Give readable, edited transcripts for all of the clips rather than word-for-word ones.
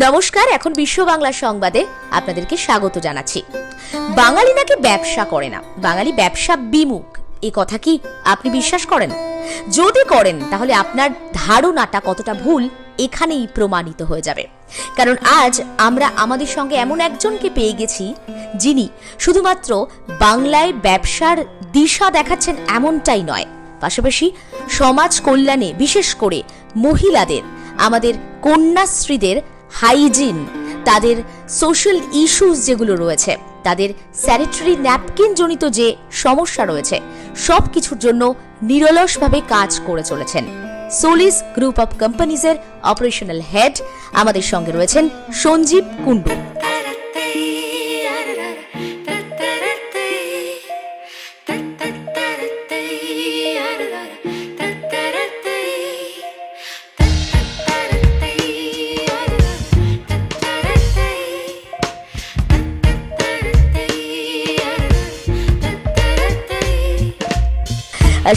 নমস্কার, এখন বিশ্ব বাংলা সংবাদে আপনাদেরকে স্বাগত জানাচ্ছি। বাঙালি নাকি ব্যবসা করে না, বাঙালি ব্যবসা বিমুখ, এই কথা কি আপনি বিশ্বাস করেন? যদি করেন তাহলে আপনার ধারণাটা কতটা ভুল এখানেই প্রমাণিত হয়ে যাবে। কারণ আজ আমরা আমাদের সঙ্গে এমন একজনকে পেয়ে গেছি যিনি শুধুমাত্র বাংলায় ব্যবসার দিশা দেখাচ্ছেন এমনটাই নয়, পাশাপাশি সমাজ কল্যাণে বিশেষ করে মহিলাদের, আমাদের কন্যাশ্রীদের হাইজিন, তাদের সোশ্যাল ইস্যুস যেগুলো রয়েছে, তাদের স্যানিটারি ন্যাপকিন জনিত যে সমস্যা রয়েছে, সব কিছুর জন্য নিরলসভাবে কাজ করে চলেছেন। Solis group of কোম্পানিজের operational head আমাদের সঙ্গে রয়েছেন সঞ্জীব কুণ্ডু।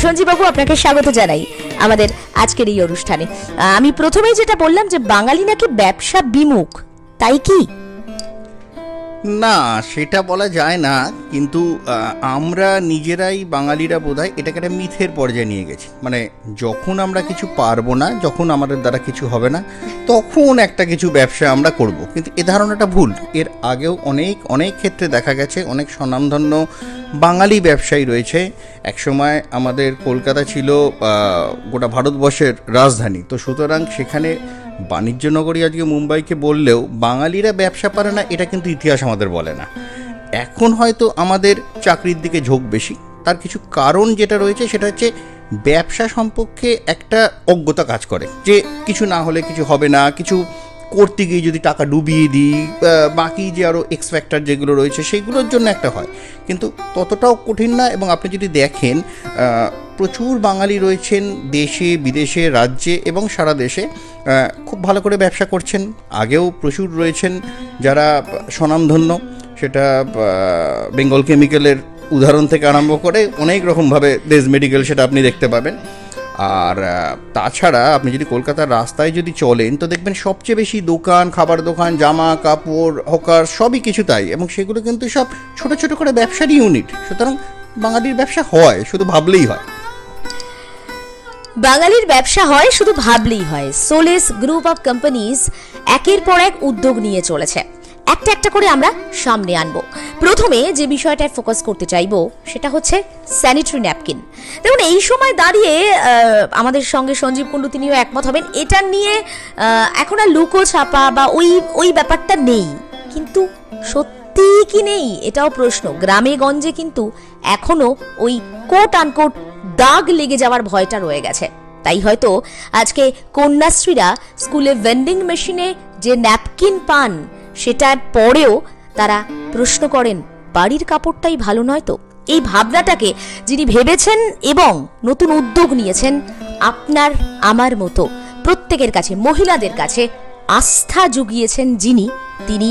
সঞ্জীব বাবু, আপনাকে স্বাগত জানাই আমাদের আজকের এই অনুষ্ঠানে। আমি প্রথমেই যেটা বললাম যে বাঙালি নাকি ব্যবসা বিমুখ, তাই কি? না, সেটা বলা যায় না, কিন্তু আমরা নিজেরাই বাঙালিরা বোধহয় এটাকে একটা মিথের পর্যায়ে নিয়ে গেছি। মানে যখন আমরা কিছু পারবো না, যখন আমাদের দ্বারা কিছু হবে না, তখন একটা কিছু ব্যবসা আমরা করব। কিন্তু এ ধারণাটা ভুল। এর আগেও অনেক ক্ষেত্রে দেখা গেছে অনেক স্বনামধন্য বাঙালি ব্যবসায়ী রয়েছে। একসময় আমাদের কলকাতা ছিল গোটা ভারতবর্ষের রাজধানী, তো সুতরাং সেখানে বাণিজ্য নগরী আজকে মুম্বাইকে বললেও বাঙালিরা ব্যবসা পারে না, এটা কিন্তু ইতিহাস আমাদের বলে না। এখন হয়তো আমাদের চাকরির দিকে ঝোঁক বেশি। তার কিছু কারণ যেটা রয়েছে সেটা হচ্ছে ব্যবসা সম্পর্কে একটা অজ্ঞতা কাজ করে, যে কিছু না হলে কিছু হবে না, কিছু করতে গিয়ে যদি টাকা ডুবিয়ে দিই, বাকি যে আরও এক্স ফ্যাক্টর যেগুলো রয়েছে সেইগুলোর জন্য একটা হয়, কিন্তু ততটাও কঠিন না। এবং আপনি যদি দেখেন প্রচুর বাঙালি রয়েছেন দেশে বিদেশে, রাজ্যে এবং সারা দেশে, খুব ভালো করে ব্যবসা করছেন। আগেও প্রচুর রয়েছেন যারা স্বনামধন্য, সেটা বেঙ্গল কেমিক্যালের উদাহরণ থেকে আরম্ভ করে অনেক রকমভাবে দেশ মেডিকেল, সেটা আপনি দেখতে পাবেন। আর তাছাড়া আপনি যদি কলকাতার রাস্তায় যদি চলেন তো দেখবেন সবচেয়ে বেশি দোকান, খাবার দোকান, জামা কাপড়, হকার, সবই কিছু তাই, এবং সেগুলো কিন্তু সব ছোট ছোট করে ব্যবসারই ইউনিট। সুতরাং বাঙালির ব্যবসা হয়, শুধু ভাবলেই হয়। বাঙালির ব্যবসা হয়, শুধু ভাবলেই হয়। সোলিস গ্রুপ অফ কোম্পানিজ একের পর এক উদ্যোগ নিয়ে চলেছে, একটা একটা করে আমরা সামনে আনবো। প্রথমে যে বিষয়টায় ফোকাস করতে চাইবো সেটা হচ্ছে স্যানিটারি ন্যাপকিন। দেখুন, এই সময় দাঁড়িয়ে আমাদের সঙ্গে সঞ্জীব কুণ্ডু, তিনিও একমত হবেন, এটা নিয়ে এখন আর লুকো ছাপা বা ওই ব্যাপারটা নেই। কিন্তু সত্যি কি নেই এটাও প্রশ্ন। গ্রামে গঞ্জে কিন্তু এখনো ওই কোট আনকোট দাগ লেগে যাওয়ার ভয়টা রয়ে গেছে। তাই হয়তো আজকে কন্যাশ্রীরা স্কুলে ভেন্ডিং মেশিনে যে ন্যাপকিন পান, সেটার পরেও তারা প্রশ্ন করেন, বাড়ির কাপড়টাই ভালো নয় তো? এই ভাবনাটাকে যিনি ভেবেছেন এবং নতুন উদ্যোগ নিয়েছেন, আপনার আমার মতো প্রত্যেকের কাছে, মহিলাদের কাছে আস্থা জুগিয়েছেন যিনি, তিনি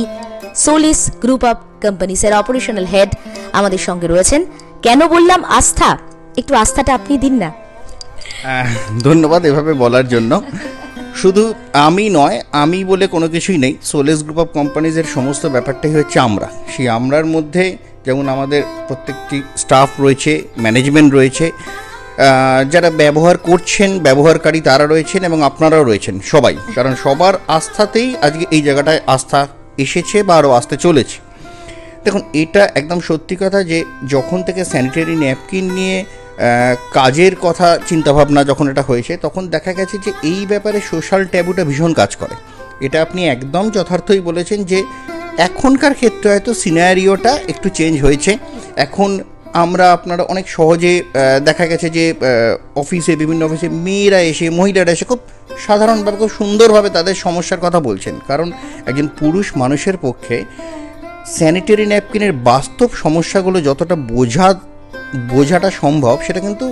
Solis group of কোম্পানিজের operational head আমাদের সঙ্গে রয়েছেন। কেন বললাম আস্থা, একটু আস্থাটা আপনি দিন না। ধন্যবাদ এভাবে বলার জন্য। শুধু আমি নয়, আমি বলে কোনো কিছুই নেই। সোলিস গ্রুপ অফ কোম্পানিজের সমস্ত ব্যাপারটাই হচ্ছে আমরা। সেই আমরার মধ্যে যেমন আমাদের প্রত্যেকটি স্টাফ রয়েছে, ম্যানেজমেন্ট রয়েছে, যারা ব্যবহার করছেন, ব্যবহারকারী তারা রয়েছেন, এবং আপনারাও রয়েছেন সবাই। কারণ সবার আস্থাতেই আজকে এই জায়গাটায় আস্থা এসেছে বা আরও আসতে চলেছে। দেখুন, এটা একদম সত্যি কথা যে যখন থেকে স্যানিটারি ন্যাপকিন নিয়ে কাজের কথা চিন্তাভাবনা যখন এটা হয়েছে, তখন দেখা গেছে যে এই ব্যাপারে সোশ্যাল ট্যাবুটা ভীষণ কাজ করে। এটা আপনি একদম যথার্থই বলেছেন যে এখনকার ক্ষেত্রে হয়তো সিনারিওটা একটু চেঞ্জ হয়েছে। এখন আমরা আপনারা অনেক সহজে দেখা গেছে যে অফিসে, বিভিন্ন অফিসে মেয়েরা এসে, মহিলারা এসে খুব সাধারণভাবে, খুব সুন্দরভাবে তাদের সমস্যার কথা বলছেন। কারণ একজন পুরুষ মানুষের পক্ষে স্যানিটারি ন্যাপকিনের বাস্তব সমস্যাগুলো যতটা বোঝাটা সম্ভব, সেটা কিন্তু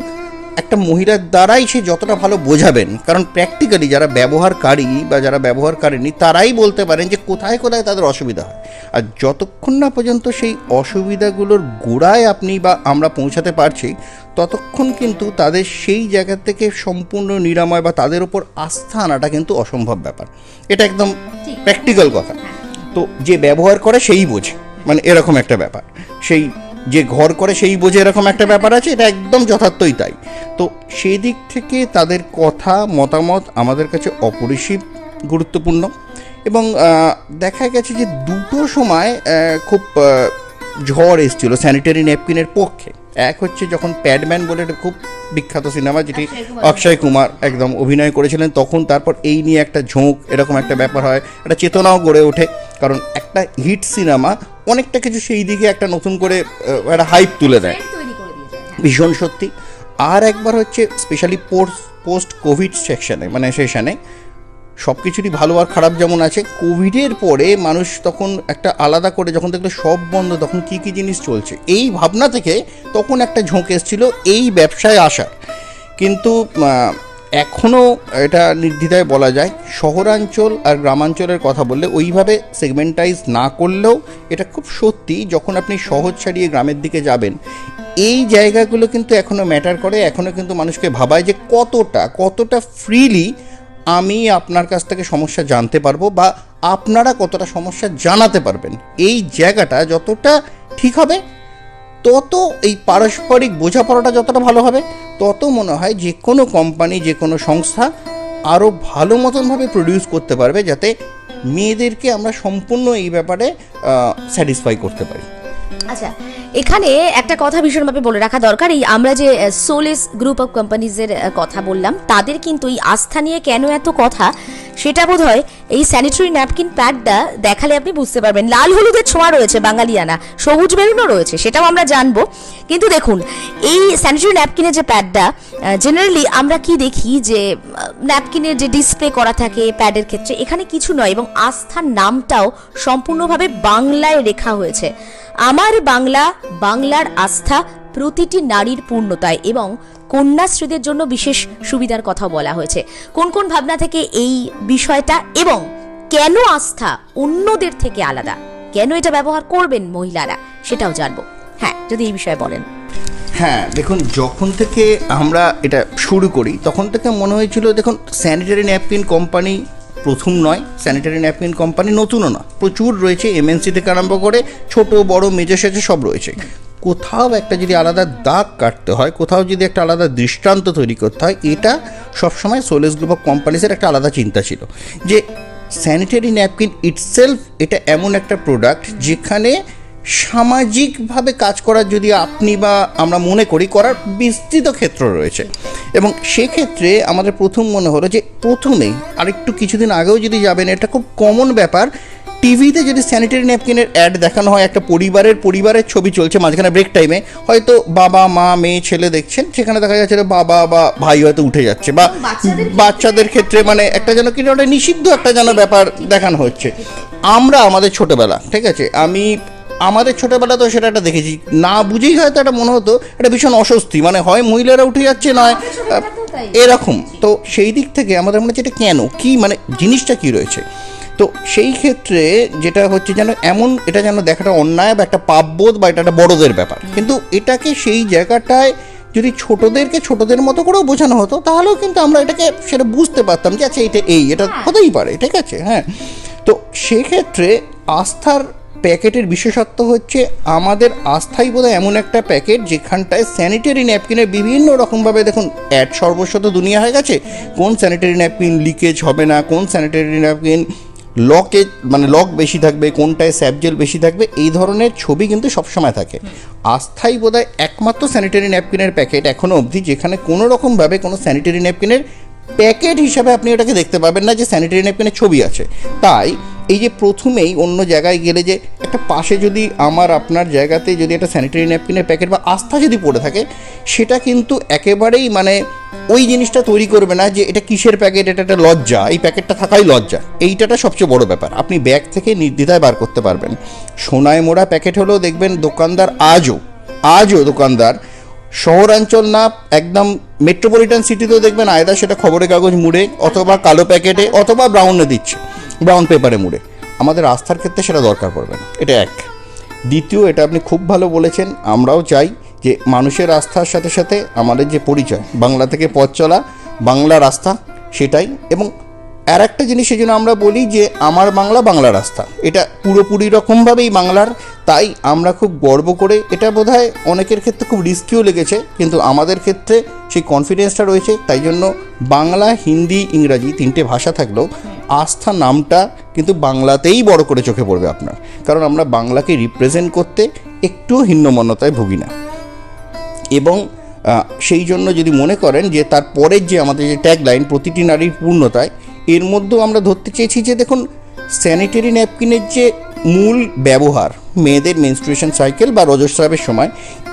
একটা মহিলার দ্বারাই সে যতটা ভালো বোঝাবেন, কারণ প্র্যাকটিক্যালি যারা ব্যবহারকারী বা যারা ব্যবহারকারিনী তারাই বলতে পারেন যে কোথায় কোথায় তাদের অসুবিধা হয়। আর যতক্ষণ না পর্যন্ত সেই অসুবিধাগুলোর গোড়ায় আপনি বা আমরা পৌঁছাতে পারছি, ততক্ষণ কিন্তু তাদের সেই জায়গা থেকে সম্পূর্ণ নিরাময় বা তাদের ওপর আস্থা আনাটা কিন্তু অসম্ভব ব্যাপার। এটা একদম প্র্যাকটিক্যাল কথা। তো যে ব্যবহার করে সেই বোঝে, মানে এরকম একটা ব্যাপার। সেই যে ঘর করে সেই বোঝে, এরকম একটা ব্যাপার আছে, এটা একদম যথার্থই তাই। তো সেই দিক থেকে তাদের কথা মতামত আমাদের কাছে অপরিসীম গুরুত্বপূর্ণ। এবং দেখা গেছে যে দুটো সময় খুব ঝড় এসেছিল স্যানিটারি ন্যাপকিনের পক্ষে। এক হচ্ছে যখন প্যাডম্যান বলে একটা খুব বিখ্যাত সিনেমা, যেটি অক্ষয় কুমার একদম অভিনয় করেছিলেন তখন, তারপর এই নিয়ে একটা ঝোঁক এরকম একটা ব্যাপার হয়, একটা চেতনাও গড়ে ওঠে, কারণ একটা হিট সিনেমা অনেকটা কিছু সেই দিকে একটা নতুন করে একটা হাইপ তুলে দেয়, ভীষণ সত্যি। আর একবার হচ্ছে স্পেশালি পোস্ট কোভিড সেকশনে, মানে সেশনে সব কিছুরই ভালো আর খারাপ যেমন আছে, কোভিডের পরে মানুষ তখন একটা আলাদা করে যখন দেখলো সব বন্ধ, তখন কী কী জিনিস চলছে, এই ভাবনা থেকে তখন একটা ঝোঁক এসেছিল এই ব্যবসায় আসার। কিন্তু এখনও এটা নির্দ্বিধায় বলা যায়, শহরাঞ্চল আর গ্রামাঞ্চলের কথা বললে ওইভাবে সেগমেন্টাইজ না করলেও এটা খুব সত্যি, যখন আপনি শহর ছাড়িয়ে গ্রামের দিকে যাবেন এই জায়গাগুলো কিন্তু এখনও ম্যাটার করে। এখনও কিন্তু মানুষকে ভাবায় যে কতটা ফ্রিলি আমি আপনার কাছ থেকে সমস্যা জানতে পারবো বা আপনারা কতটা সমস্যা জানাতে পারবেন। এই জায়গাটা যতটা ঠিক হবে, তত এই পারস্পরিক বোঝাপড়াটা যতটা ভালো হবে, তত মনে হয় যে কোনো কোম্পানি, যে কোনো সংস্থা আরও ভালো মতনভাবে প্রডিউস করতে পারবে, যাতে মেয়েদেরকে আমরা সম্পূর্ণ এই ব্যাপারে স্যাটিসফাই করতে পারি। আচ্ছা, এখানে একটা কথা ভীষণভাবে বলে রাখা দরকার, এই আমরা যে সোলেস গ্রুপ অফ কোম্পানিজের কথা বললাম, তাদের কিন্তু এই আস্থা নিয়ে কেন এত কথা, সেটা বোধ হয় এই স্যানিটারি ন্যাপকিন প্যাডটা দেখালে আপনি বুঝতে পারবেন। লাল হলুদের ছোঁয়া রয়েছে বাঙালিয়ানা, সবুজ বেলুনও রয়েছে, সেটাও আমরা জানবো। কিন্তু দেখুন, এই স্যানিটারি ন্যাপকিনের যে প্যাডটা, জেনারেলি আমরা কি দেখি যে ন্যাপকিনের যে ডিসপ্লে করা থাকে প্যাডের ক্ষেত্রে, এখানে কিছু নয়, এবং আস্থার নামটাও সম্পূর্ণভাবে বাংলায় লেখা হয়েছে। আমার বাংলা, বাংলার আস্থা প্রতিটি নারীর পূর্ণতায়, এবং কন্যাশ্রীদের জন্য বিশেষ সুবিধার কথা বলা হয়েছে। কোন কোন ভাবনা থেকে এই বিষয়টা, এবং কেন আস্থা অন্যদের থেকে আলাদা, কেন এটা ব্যবহার করবেন মহিলারা, সেটাও জানবো। হ্যাঁ, যদি এই বিষয়ে বলেন। হ্যাঁ, দেখুন, যখন থেকে আমরা এটা শুরু করি তখন থেকে মনে হয়েছিল, দেখুন স্যানিটারি ন্যাপকিন কোম্পানি প্রথম নয়, স্যানিটারি ন্যাপকিন কোম্পানি নতুনও না, প্রচুর রয়েছে, এমএনসি থেকে আরম্ভ করে ছোট বড় মেজে সেজে সব রয়েছে। কোথাও একটা যদি আলাদা দাগ কাটতে হয়, কোথাও যদি একটা আলাদা দৃষ্টান্ত তৈরি করতে হয়, এটা সবসময় সোলেস গ্রুপ অফ কোম্পানিসের একটা আলাদা চিন্তা ছিল যে স্যানিটারি ন্যাপকিন ইটসেলফ এটা এমন একটা প্রোডাক্ট যেখানে সামাজিকভাবে কাজ করার, যদি আপনি বা আমরা মনে করি, করার বিস্তৃত ক্ষেত্র রয়েছে। এবং সেক্ষেত্রে আমাদের প্রথম মনে হলো যে প্রথমেই আরেকটু কিছুদিন আগেও যদি যাবেন, এটা খুব কমন ব্যাপার, টিভিতে যদি স্যানিটারি ন্যাপকিনের অ্যাড দেখানো হয়, একটা পরিবারের ছবি চলছে, মাঝখানে ব্রেক টাইমে হয়তো বাবা মা মেয়ে ছেলে দেখছেন, সেখানে দেখা যাচ্ছে বাবা বা ভাই হয়তো উঠে যাচ্ছে, বা বাচ্চাদের ক্ষেত্রে মানে একটা যেন কি একটা নিষিদ্ধ একটা যেন ব্যাপার দেখানো হচ্ছে। আমরা আমাদের ছোটোবেলা, ঠিক আছে, আমাদের ছোটোবেলা তো সেটা একটা দেখেছি, না বুঝেই হয়তো একটা মনে হতো একটা ভীষণ অস্বস্তি, মানে হয় মহিলারা উঠে যাচ্ছে, নয় এরকম। তো সেই দিক থেকে আমাদের মনে হচ্ছে এটা কেন, কি মানে জিনিসটা কি রয়েছে। তো সেই ক্ষেত্রে যেটা হচ্ছে যেন এমন, এটা যেন দেখাটা অন্যায় বা একটা পাপবোধ বা এটা একটা বড়দের ব্যাপার, কিন্তু এটাকে সেই জায়গাটায় যদি ছোটদেরকে ছোটদের মতো করেও বোঝানো হতো, তাহলেও কিন্তু আমরা এটাকে সেটা বুঝতে পারতাম যে আচ্ছা এটা হতেই পারে, ঠিক আছে। হ্যাঁ, তো সেক্ষেত্রে আস্থার প্যাকেটের বিশেষত্ব হচ্ছে, আমাদের আস্থাই বোধহয় এমন একটা প্যাকেট যেখানটায় স্যানিটারি ন্যাপকিনের বিভিন্ন রকমভাবে, দেখুন অ্যাড সর্বস্ব তো দুনিয়া হয়ে গেছে, কোন স্যানিটারি ন্যাপকিন লিকেজ হবে না, কোন স্যানিটারি ন্যাপকিন লক বেশি থাকবে, কোনটায় স্যাবজেল বেশি থাকবে, এই ধরনের ছবি কিন্তু সবসময় থাকে। আস্থাই বোধহয় একমাত্র স্যানিটারি ন্যাপকিনের প্যাকেট এখনও অবধি যেখানে কোনো রকমভাবে কোনো স্যানিটারি ন্যাপকিনের প্যাকেট হিসাবে আপনি ওটাকে দেখতে পাবেন না যে স্যানিটারি ন্যাপকিনের ছবি আছে। তাই এই যে প্রথমেই অন্য জায়গায় গেলে যে একটা পাশে যদি আমার আপনার জায়গাতে যদি একটা স্যানিটারি ন্যাপকিনের প্যাকেট বা আস্থা যদি পড়ে থাকে, সেটা কিন্তু একেবারেই মানে ওই জিনিসটা তৈরি করবে না যে এটা কিসের প্যাকেট, এটা একটা লজ্জা, এই প্যাকেটটা থাকাই লজ্জা, এইটাটা সবচেয়ে বড় ব্যাপার। আপনি ব্যাগ থেকে নির্দ্বিধায় বার করতে পারবেন। সোনায় মোড়া প্যাকেট হলেও দেখবেন দোকানদার আজও দোকানদার শহরাঞ্চল না, একদম মেট্রোপলিটন সিটিতেও দেখবেন আয়দা সেটা খবরের কাগজ মুড়ে অথবা কালো প্যাকেটে অথবা ব্রাউনে দিচ্ছে, ব্রাউন পেপারে মুড়ে। আমাদের আস্থার ক্ষেত্রে সেটা দরকার পড়বে না, এটা এক। দ্বিতীয়, এটা আপনি খুব ভালো বলেছেন, আমরাও চাই যে মানুষের আস্থার সাথে সাথে আমাদের যে পরিচয়, বাংলা থেকে পথ চলা, বাংলার আস্থা সেটাই। এবং আর একটা জিনিস সেই জন্য আমরা বলি যে আমার বাংলা বাংলার আস্থা, এটা পুরোপুরি রকমভাবেই বাংলার। তাই আমরা খুব গর্ব করে, এটা বোধহয় অনেকের ক্ষেত্রে খুব রিস্কিও লেগেছে, কিন্তু আমাদের ক্ষেত্রে সেই কনফিডেন্সটা রয়েছে। তাই জন্য বাংলা, হিন্দি, ইংরাজি 3টে ভাষা থাকলেও আস্থা নামটা কিন্তু বাংলাতেই বড় করে চোখে পড়বে আপনার, কারণ আমরা বাংলাকে রিপ্রেজেন্ট করতে একটুও হীনমন্যতায় ভুগি না। এবং সেই জন্য যদি মনে করেন যে তার পরের যে আমাদের যে ট্যাগলাইন প্রতিটি নারীর পূর্ণতায়, এর মধ্যেও আমরা ধরতে চেয়েছি যে দেখুন, স্যানিটারি ন্যাপকিনের যে মূল ব্যবহার মেয়েদের মেনস্ট্রুয়েশন সাইকেল বা রজস্রাবের সময়,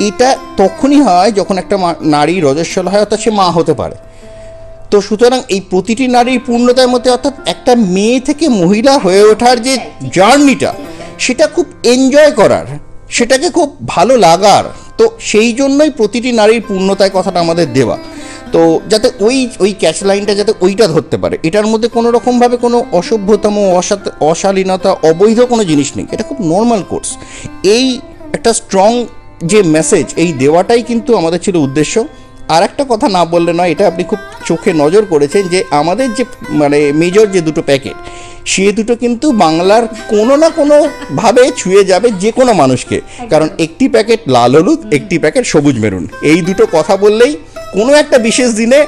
এটা তখনই হয় যখন একটা নারী রজস্বল হয়, অর্থাৎ সে মা হতে পারে। তো সুতরাং এই প্রতিটি নারীর পূর্ণতার মধ্যে, অর্থাৎ একটা মেয়ে থেকে মহিলা হয়ে ওঠার যে জার্নিটা, সেটা খুব এনজয় করার, সেটাকে খুব ভালো লাগার। তো সেই জন্যই প্রতিটি নারীর পূর্ণতায় কথাটা আমাদের দেওয়া, তো যাতে ওই ক্যাচ লাইনটা যাতে ওইটা ধরতে পারে। এটার মধ্যে কোনো রকমভাবে কোনো অসভ্যতম, অশালীনতা, অবৈধ কোনো জিনিস নেই, এটা খুব নর্মাল কোর্স। এই একটা স্ট্রং যে মেসেজ, এই দেওয়াটাই কিন্তু আমাদের ছিল উদ্দেশ্য। আর একটা কথা না বললে নয়, এটা আপনি খুব চোখে নজর করেছেন যে আমাদের যে মানে মেজর যে দুটো প্যাকেট, সে দুটো কিন্তু বাংলার কোনো না কোনোভাবে ছুঁয়ে যাবে যে কোনো মানুষকে। কারণ একটি প্যাকেট লাল হলুদ, একটি প্যাকেট সবুজ মেরুন। এই দুটো কথা বললেই কোনো একটা বিশেষ দিনে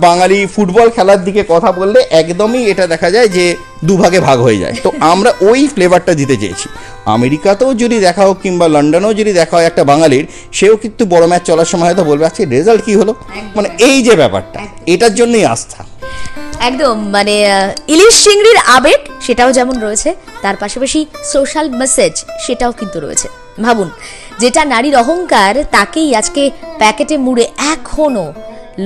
বাঙালি ফুটবল খেলার দিকে কথা বললে একদমই এটা দেখা যায় যে দুভাগে ভাগ হয়ে যায়। তো আমরা ওই ফ্লেভারটা দিতে চেয়েছি। আমেরিকাতেও যদি দেখা হোক কিংবা লন্ডনেও যদি দেখা হয় একটা বাঙালির, সেও কিন্তু বড় ম্যাচ চলার সময় হয়তো বলবে আচ্ছা রেজাল্ট কী হলো, মানে এই যে ব্যাপারটা, এটার জন্যই আস্থা। একদম, মানে ইলিশ চিংড়ির আবেগ সেটাও যেমন রয়েছে, তার পাশাপাশি সোশ্যাল মেসেজ সেটাও কিন্তু রয়েছে। ভাবুন, যেটা নারীর অহংকার, তাকেই আজকে প্যাকেটে মুড়ে এখনো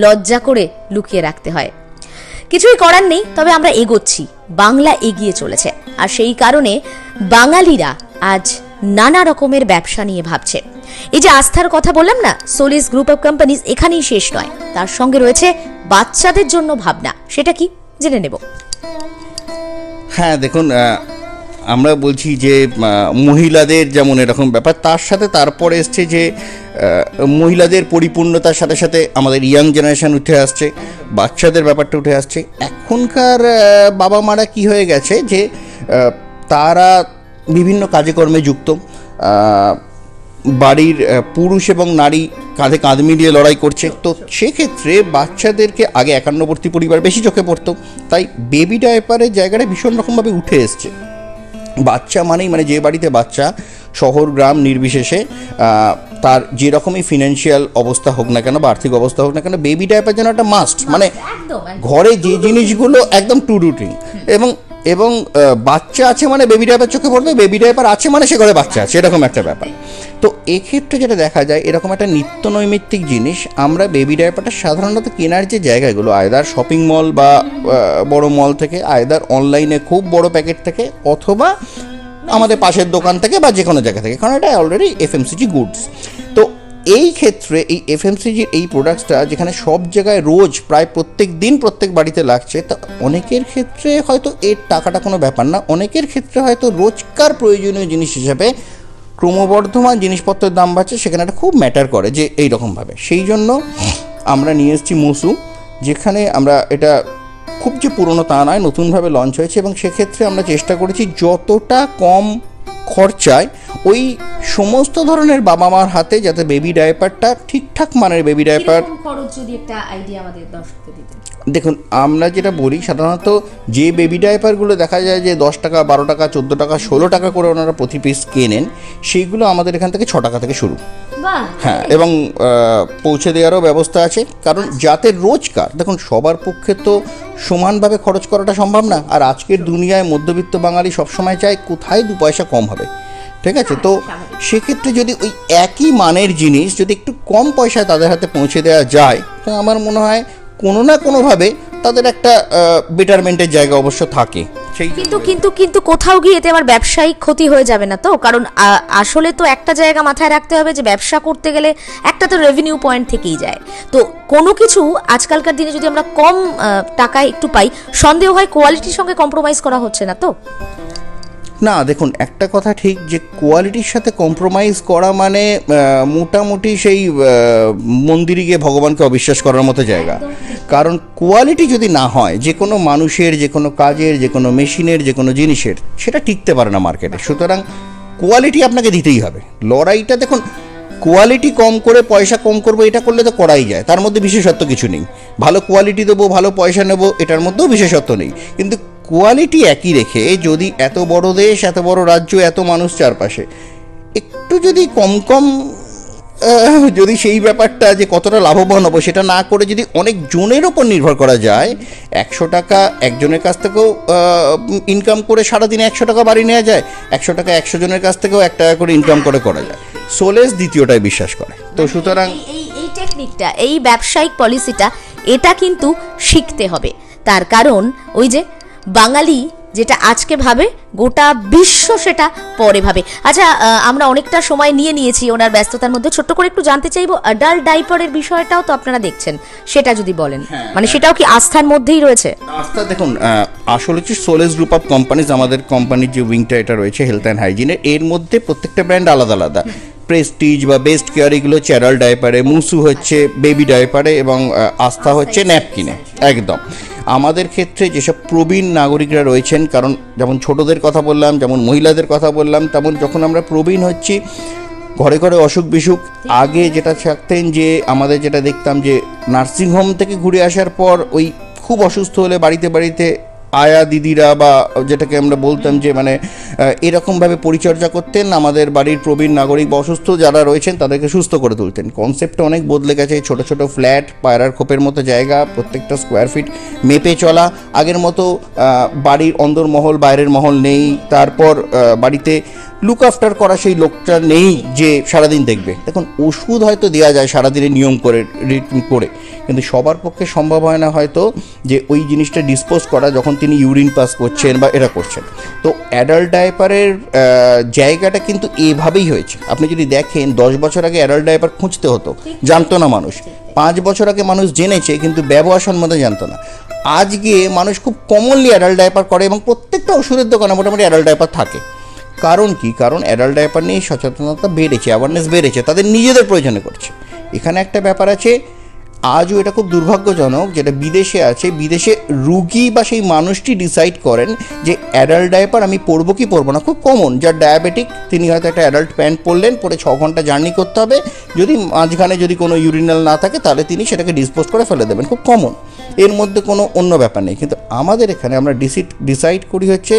লজ্জা করে লুকিয়ে রাখতে হয়। কিছুই করার নেই, তবে আমরা এগোচ্ছি, বাংলা এগিয়ে চলেছে। আর সেই কারণে বাঙালিরা আজ নানা রকমের ব্যবসা নিয়ে ভাবছে। এই যে আস্থার কথা বললাম না, সোলিস গ্রুপ অফ কোম্পানিজ এখানেই শেষ নয়, তার সঙ্গে রয়েছে বাচ্চাদের জন্য ভাবনা। সেটা কি জেনে নেব। হ্যাঁ দেখুন, আমরা বলছি যে মহিলাদের যেমন এরকম ব্যাপার, তার সাথে তারপরে এসছে যে মহিলাদের পরিপূর্ণতার সাথে সাথে আমাদের ইয়াং জেনারেশন উঠে আসছে, বাচ্চাদের ব্যাপারটা উঠে আসছে। এখনকার বাবা মারা কি হয়ে গেছে যে তারা বিভিন্ন কাজে কর্মে যুক্ত, বাড়ির পুরুষ এবং নারী কাঁধে কাঁধ মিলিয়ে লড়াই করছে। তো সেক্ষেত্রে বাচ্চাদেরকে আগে একান্নবর্তী পরিবার বেশি চোখে পড়তো, তাই বেবি ডায়াপারের জায়গাটা ভীষণ রকমভাবে উঠে এসছে। বাচ্চা মানেই মানে যে বাড়িতে বাচ্চা, শহর গ্রাম নির্বিশেষে তার যেরকমই ফিনান্সিয়াল অবস্থা হোক না কেন বা আর্থিক অবস্থা হোক না কেন, বেবি ডায়াপার যেন একটা মাস্ট, মানে ঘরে যে জিনিসগুলো একদম টু রুটিন। এবং বাচ্চা আছে মানে বেবি ডায়াপার চোখে পড়বে, বেবি ডায়াপার আছে মানে সে ঘরে বাচ্চা আছে, এরকম একটা ব্যাপার। তো এক্ষেত্রে যেটা দেখা যায়, এরকম একটা নিত্য নৈমিত্তিক জিনিস আমরা বেবি ডায়াপারটা সাধারণত কেনার যে জায়গাগুলো, আয়দার শপিং মল বা বড় মল থেকে, আয়দার অনলাইনে খুব বড় প্যাকেট থেকে, অথবা আমাদের পাশের দোকান থেকে বা যে কোনো জায়গা থেকে, কারণ এটা অলরেডি এফএমসিজি গুডস। তো এই ক্ষেত্রে এই এফএমসিজির এই প্রোডাক্টসটা যেখানে সব জায়গায় রোজ প্রায় প্রত্যেক দিন প্রত্যেক বাড়িতে লাগছে, তা অনেকের ক্ষেত্রে হয়তো এর টাকাটা কোনো ব্যাপার না, অনেকের ক্ষেত্রে হয়তো রোজকার প্রয়োজনীয় জিনিস হিসাবে ক্রমবর্ধমান জিনিসপত্রের দাম বাড়ছে, সেখানে একটা খুব ম্যাটার করে যে এইরকমভাবে। সেই জন্য আমরা নিয়ে এসেছি মসু, যেখানে আমরা এটা খুব যে পুরনো তা নয়, নতুনভাবে লঞ্চ হয়েছে। এবং সেক্ষেত্রে আমরা চেষ্টা করেছি যতটা কম খরচায় ওই সমস্ত ধরনের বাবা মার হাতে যাতে বেবি ডায়াপারটা ঠিকঠাক মানের বেবি ডায়াপার। দেখুন, আমরা যেটা বলি সাধারণত যে বেবি ডায়াপারগুলো দেখা যায় যে 10 টাকা, 12 টাকা, 14 টাকা, 16 টাকা করে ওনারা প্রতি পিস কেনেন, সেইগুলো আমাদের এখান থেকে 6 টাকা থেকে শুরু। হ্যাঁ, এবং পৌঁছে দেওয়ারও ব্যবস্থা আছে, কারণ যাতে রোজকার, দেখুন সবার পক্ষে তো সমানভাবে খরচ করাটা সম্ভব না। আর আজকের দুনিয়ায় মধ্যবিত্ত বাঙালি সবসময় চায় কোথায় 2 পয়সা কম হবে, ঠিক আছে? তো সেক্ষেত্রে যদি ওই একই মানের জিনিস যদি একটু কম পয়সায় তাদের হাতে পৌঁছে দেওয়া যায়, তো আমার মনে হয় কোনো না কোনোভাবে তাদের একটা বেটারমেন্টের জায়গা অবশ্য থাকে। সেই কিন্তু কিন্তু কিন্তু কোথাও গিয়ে এতে আমার ব্যবসায়িক ক্ষতি হয়ে যাবে না তো? কারণ আসলে তো একটা জায়গা মাথায় রাখতে হবে যে ব্যবসা করতে গেলে একটা তো রেভিনিউ পয়েন্ট থেকেই যায়। তো কোনো কিছু আজকালকার দিনে যদি আমরা কম টাকায় একটু পাই, সন্দেহ হয় কোয়ালিটির সঙ্গে কম্প্রোমাইজ করা হচ্ছে না তো? না, দেখুন একটা কথা ঠিক যে কোয়ালিটির সাথে কম্প্রোমাইজ করা মানে মোটামুটি সেই মন্দিরে গিয়ে ভগবানকে অবিশ্বাস করার মতো জায়গা। কারণ কোয়ালিটি যদি না হয়, যে কোনো মানুষের, যে কোনো কাজের, যে কোনো মেশিনের, যে কোনো জিনিসের, সেটা টিকতে পারে না মার্কেটে। সুতরাং কোয়ালিটি আপনাকে দিতেই হবে। লড়াইটা দেখুন, কোয়ালিটি কম করে পয়সা কম করবো এটা করলে তো করাই যায়, তার মধ্যে বিশেষত্ব কিছু নেই। ভালো কোয়ালিটি দেবো, ভালো পয়সা নেবো, এটার মধ্যেও বিশেষত্ব নেই। কিন্তু কোয়ালিটি একই রেখে যদি এত বড় দেশ, এত বড় রাজ্য, এত মানুষ চারপাশে, একটু যদি কম কম যদি সেই ব্যাপারটা যে কতটা লাভবান হবো সেটা না করে যদি অনেক জনের ওপর নির্ভর করা যায়, 100 টাকা একজনের কাছ থেকেও ইনকাম করে সারাদিনে 100 টাকা বাড়ি নেওয়া যায়, 100 টাকা 100 জনের কাছ থেকেও 1 টাকা করে ইনকাম করে করা যায়। সোলেস দ্বিতীয়টাই বিশ্বাস করে। তো সুতরাং এই টেকনিকটা, এই ব্যবসায়িক পলিসিটা, এটা কিন্তু শিখতে হবে। তার কারণ ওই যে বাঙালি যেটা আজকে ভাবে, গোটা বিশ্ব সেটা পরে ভাবে। আচ্ছা, আমরা অনেকটা সময় নিয়েছি ওনার ব্যস্ততার মধ্যে। ছোট্ট করে একটু জানতে চাইবো, অ্যাডাল্ট ডাইপারের বিষয়টাও তো আপনারা দেখছেন, সেটা যদি বলেন। মানে সেটাও কি আস্থার মধ্যেই রয়েছে? আস্থা, দেখুন আসলে হচ্ছে সোলেস গ্রুপ অফ কোম্পানিজ, আমাদের কোম্পানির যে উইংটা এটা রয়েছে হেলথ অ্যান্ড হাইজিনের, এর মধ্যে প্রত্যেকটা ব্র্যান্ড আলাদা আলাদা। প্রেস্টিজ বা বেস্ট কেয়ার এগুলো হচ্ছে অ্যাডাল্ট ডাইপারে, মুসু হচ্ছে বেবি ডাইপারে, এবং আস্থা হচ্ছে ন্যাপকিনে। একদম আমাদের ক্ষেত্রে যেসব প্রবীণ নাগরিকরা রয়েছেন, কারণ যেমন ছোটদের কথা বললাম, যেমন মহিলাদের কথা বললাম, তেমন যখন আমরা প্রবীণ হচ্ছি, ঘরে ঘরে অসুখ বিসুখ, আগে যেটা থাকতেন যে আমাদের যেটা দেখতাম যে নার্সিংহোম থেকে ঘুরে আসার পর ওই খুব অসুস্থ হলে বাড়িতে বাড়িতে আয়া দিদিরা বা যেটাকে আমরা বলতাম যে মানে এরকমভাবে পরিচর্যা করতেন, আমাদের বাড়ির প্রবীণ নাগরিক বা অসুস্থ যারা রয়েছেন তাদেরকে সুস্থ করে তুলতেন। কনসেপ্টটা অনেক বদলে গেছে। ছোট ছোট ফ্ল্যাট, পায়রার খোপের মতো জায়গা, প্রত্যেকটা স্কোয়ার ফিট মেপে চলা। আগের মতো বাড়ির অন্দরমহল বাইরের মহল নেই। তারপর বাড়িতে লুক আফটার করা সেই লোকটা নেই যে সারাদিন দেখবে। দেখুন ওষুধ হয়তো দেওয়া যায় সারাদিনের নিয়ম করে রিটিন করে, কিন্তু সবার পক্ষে সম্ভব হয় না হয়তো যে ওই জিনিসটা ডিসপোজ করা যখন তিনি ইউরিন পাস করছেন বা এরা করছেন। তো অ্যাডাল্ট ডাইপারের জায়গাটা কিন্তু এভাবেই হয়েছে। আপনি যদি দেখেন 10 বছর আগে অ্যাডাল্ট ডাইপার খুঁজতে হতো, জানতো না মানুষ। 5 বছর আগে মানুষ জেনেছে কিন্তু ব্যবহার সম্বন্ধে জানতো না। আজকে মানুষ খুব কমনলি অ্যাডাল্ট ডাইপার করে এবং প্রত্যেকটা ওষুধের দোকানে মোটামুটি অ্যাডাল্ট ডাইপার থাকে। কারণ কি? কারণ অ্যাডাল্ট ডাইপার নিয়ে সচেতনতা বেড়েছে, অ্যাওয়ারনেস বেড়েছে, তাদের নিজেদের প্রয়োজনে করছে। এখানে একটা ব্যাপার আছে, আজও এটা খুব দুর্ভাগ্যজনক, যেটা বিদেশে আছে। বিদেশে রুগী বা সেই মানুষটি ডিসাইড করেন যে অ্যাডাল্ট ডাইপার আমি পরবো কি পরবো না। খুব কমন, যার ডায়াবেটিক তিনি হয়তো একটা অ্যাডাল্ট প্যান্ট পরলেন, পরে 6 ঘন্টা জার্নি করতে হবে, যদি মাঝখানে যদি কোনো ইউরিনাল না থাকে তাহলে তিনি সেটাকে ডিসপোজ করে ফেলে দেবেন। খুব কমন, এর মধ্যে কোনো অন্য ব্যাপার নেই। কিন্তু আমাদের এখানে আমরা ডিসাইড করি হচ্ছে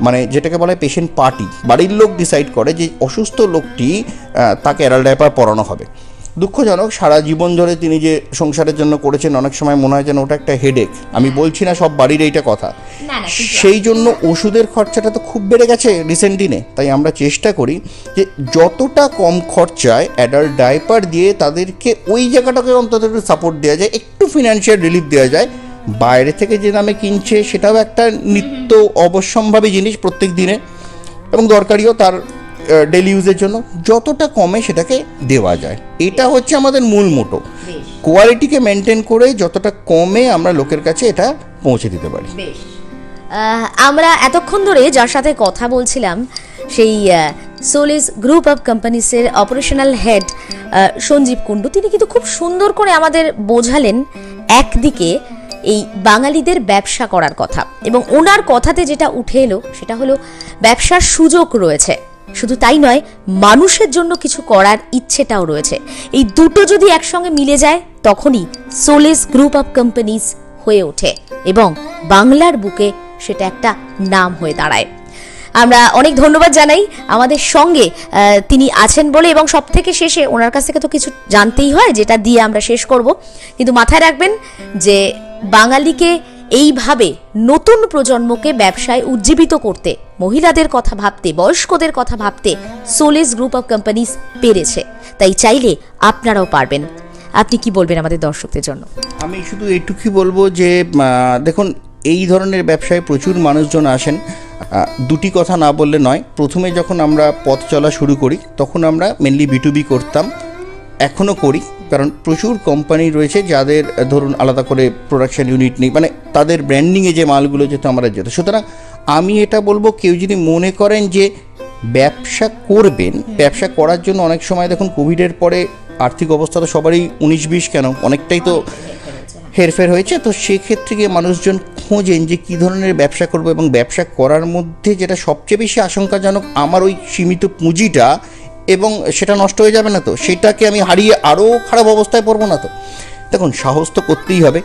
মানে যেটাকে বলা হয় পেশেন্ট পার্টি, বাড়ির লোক ডিসাইড করে যে অসুস্থ লোকটি তাকে অ্যাডাল্ট ডাইপার পরানো হবে। দুঃখজনক, সারা জীবন ধরে তিনি যে সংসারের জন্য করেছেন, অনেক সময় মনে হয় যেন ওটা একটা হেডেক। আমি বলছি না সব বাড়ির এইটা কথা, সেই জন্য ওষুধের খরচাটা তো খুব বেড়ে গেছে রিসেন্ট দিনে। তাই আমরা চেষ্টা করি যে যতটা কম খরচায় অ্যাডাল্ট ডাইপার দিয়ে তাদেরকে ওই জায়গাটাকে অন্তত একটু সাপোর্ট দেওয়া যায়, একটু ফিনান্সিয়াল রিলিফ দেওয়া যায়। বাইরে থেকে যে দামে কিনছে সেটাও একটা নিত্য অবশ্যম্ভাবী জিনিস প্রত্যেক দিনে, এবং দরকারিও তার ডেলি ইউজের জন্য, যতটা কমে সেটাকে দেওয়া যায়। এটা হচ্ছে আমাদের মূল মোটো, কোয়ালিটিকে মেনটেন করে যতটা কমে আমরা লোকের কাছে এটা পৌঁছে দিতে পারি। আমরা এতক্ষণ ধরে যার সাথে কথা বলছিলাম সেই সোলেস গ্রুপ অফ কোম্পানিসের অপারেশনাল হেড সঞ্জীব কুণ্ডু, তিনি কিন্তু খুব সুন্দর করে আমাদের বোঝালেন একদিকে এই বাঙালিদের ব্যবসা করার কথা, এবং ওনার কথাতে যেটা উঠে এলো সেটা হলো ব্যবসার সুযোগ রয়েছে, শুধু তাই নয় মানুষের জন্য কিছু করার ইচ্ছেটাও রয়েছে। এই দুটো যদি একসঙ্গে মিলে যায় তখনই সোলেস গ্রুপ অফ কোম্পানিজ হয়ে ওঠে এবং বাংলার বুকে সেটা একটা নাম হয়ে দাঁড়ায়। আমরা অনেক ধন্যবাদ জানাই আমাদের সঙ্গে তিনি আছেন বলে, এবং সব থেকে শেষে ওনার কাছ থেকে তো কিছু জানতেই হয় যেটা দিয়ে আমরা শেষ করব। কিন্তু মাথায় রাখবেন যে বাঙালিকে এইভাবে নতুন প্রজন্মকে ব্যবসায় উজ্জীবিত করতে, মহিলাদের কথা ভাবতে, বয়স্কদের কথা ভাবতে সোলেস গ্রুপ অফ কোম্পানিজ পেরেছে। তাই চাইলে আপনারাও পারবেন। আপনি কি বলবেন আমাদের দর্শকদের জন্য? আমি শুধু এইটুকুই বলবো যে দেখুন, এই ধরনের ব্যবসায় প্রচুর মানুষজন আসেন। দুটি কথা না বললে নয়, প্রথমে যখন আমরা পথ চলা শুরু করি তখন আমরা মেনলি B2B করতাম, এখনও করি, কারণ প্রচুর কোম্পানি রয়েছে যাদের ধরুন আলাদা করে প্রোডাকশন ইউনিট নেই, মানে তাদের ব্র্যান্ডিংয়ে যে মালগুলো যেত আমরা যেত। সুতরাং আমি এটা বলবো, কেউ যদি মনে করেন যে ব্যবসা করবেন, ব্যবসা করার জন্য অনেক সময় দেখুন কোভিডের পরে আর্থিক অবস্থা তো সবারই 19-20 কেন অনেকটাই তো হেরফের হয়েছে, তো সেক্ষেত্রে গিয়ে মানুষজন খোঁজেন যে কী ধরনের ব্যবসা করবো, এবং ব্যবসা করার মধ্যে যেটা সবচেয়ে বেশি আশঙ্কাজনক, আমার ওই সীমিত পুঁজিটা এবং সেটা নষ্ট হয়ে যাবে না তো, সেটাকে আমি হারিয়ে আরও খারাপ অবস্থায় পড়বো না তো। দেখুন, সাহস তো করতেই হবে।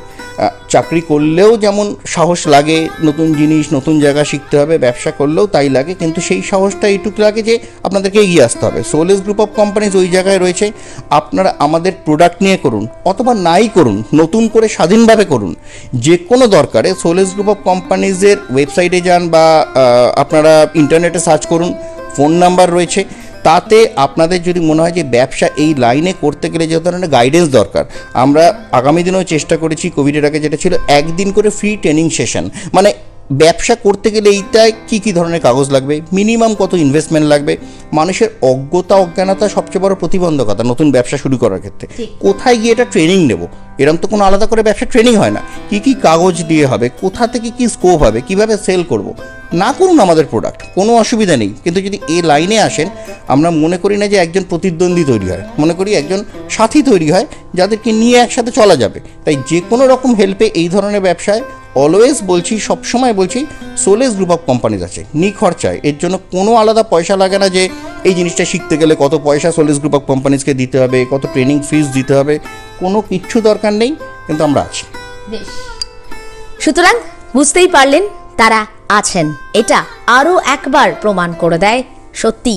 চাকরি করলেও যেমন সাহস লাগে, নতুন জিনিস নতুন জায়গা শিখতে হবে, ব্যবসা করলেও তাই লাগে, কিন্তু সেই সাহসটা এইটুকু লাগে যে আপনাদেরকে এগিয়ে আসতে হবে। সোলেস গ্রুপ অফ কোম্পানিজ ওই জায়গায় রয়েছে। আপনারা আমাদের প্রোডাক্ট নিয়ে করুন অথবা নাই করুন, নতুন করে স্বাধীনভাবে করুন, যে কোনো দরকারে সোলেস গ্রুপ অফ কোম্পানিজের ওয়েবসাইটে যান বা আপনারা ইন্টারনেটে সার্চ করুন, ফোন নাম্বার রয়েছে। তাতে আপনাদের যদি মনে হয় যে ব্যবসা এই লাইনে করতে গেলে যে ধরনের গাইডেন্স দরকার, আমরা আগামী দিনেও চেষ্টা করেছি, কোভিডের আগে যেটা ছিল একদিন করে ফ্রি ট্রেনিং সেশন, মানে ব্যবসা করতে গেলে এইটায় কী কী ধরনের কাগজ লাগবে, মিনিমাম কত ইনভেস্টমেন্ট লাগবে, মানুষের অজ্ঞতা অজ্ঞানতা সবচেয়ে বড় প্রতিবন্ধকতা নতুন ব্যবসা শুরু করার ক্ষেত্রে। কোথায় গিয়ে এটা ট্রেনিং নেব, এরকম তো কোনো আলাদা করে ব্যবসা ট্রেনিং হয় না। কী কী কাগজ দিয়ে হবে, কোথা থেকে কী স্কোপ হবে, কীভাবে সেল করব, না করুন আমাদের প্রোডাক্ট, কোনো অসুবিধা নেই। কিন্তু যদি এই লাইনে আসেন, আমরা মনে করি না যে একজন প্রতিদ্বন্দ্বী তৈরি হয়, মনে করি একজন সাথী তৈরি হয় যাদেরকে নিয়ে একসাথে চলা যাবে। তাই যে কোনো রকম হেল্পে এই ধরনের ব্যবসায় অলওয়েজ বলছি, সবসময় বলছি, সোলেস গ্রুপ অফ কোম্পানিজ আছে নিখরচায়। এর জন্য কোনো আলাদা পয়সা লাগে না যে এই জিনিসটা শিখতে গেলে কত পয়সা সোলেস গ্রুপ অফ কোম্পানিজকে দিতে হবে, কত ট্রেনিং ফিস দিতে হবে, কোনো কিচ্ছু দরকার নেই, কিন্তু আমরা আছি। সুতরাং বুঝতেই পারলেন, তারা আছেন। এটা আরও একবার প্রমাণ করে দেয় সত্যি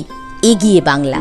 এগিয়ে বাংলা।